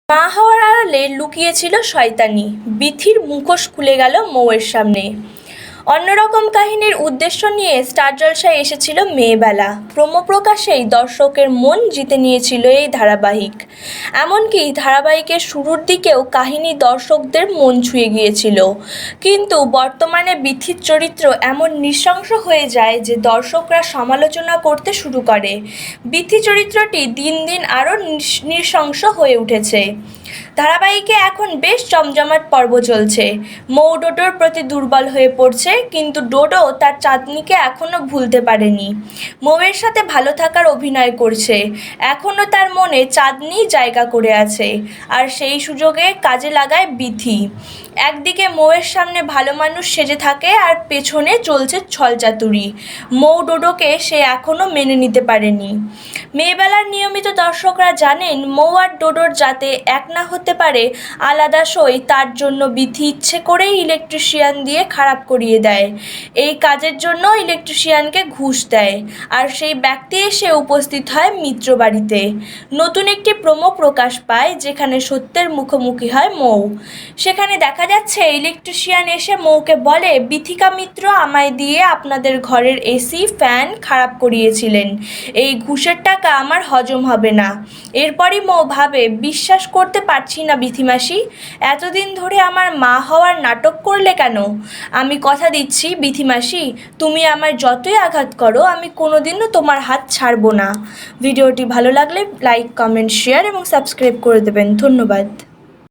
মা হওয়ার আড়ালে লুকিয়েছিল শয়তানি, বিথির মুখোশ খুলে গেল মৌয়ের সামনে। অন্যরকম কাহিনীর উদ্দেশ্য নিয়ে স্টার জলসায় এসেছিল মেয়েবেলা। প্রোমো প্রকাশেই দর্শকের মন জিতে নিয়েছিল এই ধারাবাহিক। এমনকি ধারাবাহিকের শুরুর দিকেও কাহিনী দর্শকদের মন ছুঁয়ে গিয়েছিল, কিন্তু বর্তমানে বিথির চরিত্র এমন নৃশংস হয়ে যায় যে দর্শকরা সমালোচনা করতে শুরু করে। বিথি চরিত্রটি দিন দিন আরও নৃশংস হয়ে উঠেছে। ধারাবাহিকে এখন বেশ জমজমাট পর্ব চলছে। মৌ ডোডোর প্রতি দুর্বল হয়ে পড়ছে, কিন্তু ডোডো তার চাঁদনিকে এখনও ভুলতে পারেনি। মৌয়ের সাথে ভালো থাকার অভিনয় করছে, এখনও তার মনে চাঁদনি জায়গা করে আছে, আর সেই সুযোগে কাজে লাগায় বিথি। একদিকে মৌয়ের সামনে ভালো মানুষ সেজে থাকে, আর পেছনে চলছে ছলচাতুরি। মৌ ডোডোকে সে এখনও মেনে নিতে পারেনি। মেয়েবেলার নিয়মিত দর্শকরা জানেন মৌ আর ডোডোর যাতে এক না হতে পারে আলাদা সই, তার জন্য বিথি ইচ্ছে করেই ইলেকট্রিশিয়ান দিয়ে খারাপ করিয়ে দেয়। এই কাজের জন্য ইলেকট্রিশিয়ানকে ঘুষ দেয়, আর সেই ব্যক্তি এসে উপস্থিত হয় মিত্র বাড়িতে। নতুন একটি প্রোমো প্রকাশ পায় যেখানে সত্যের মুখোমুখি হয় মৌ। সেখানে দেখা যাচ্ছে ইলেকট্রিশিয়ান এসে মৌকে বলে, বিথিকা মিত্র আমায় দিয়ে আপনাদের ঘরের এসি ফ্যান খারাপ করিয়েছিলেন, এই ঘুষের টাকা আমার হজম হবে না। এরপরই মৌ ভাবে, বিশ্বাস করতে পারছি না বিথিমাসি, এতদিন ধরে আমার মা হওয়ার নাটক করলে কেন? আমি কথা দিচ্ছি বিথিমাসি, তুমি আমায় যতই আঘাত করো আমি কোনোদিনও তোমার হাত ছাড়বো না। ভিডিওটি ভালো লাগলে লাইক, কমেন্ট, শেয়ার এবং সাবস্ক্রাইব করে দেবেন। ধন্যবাদ।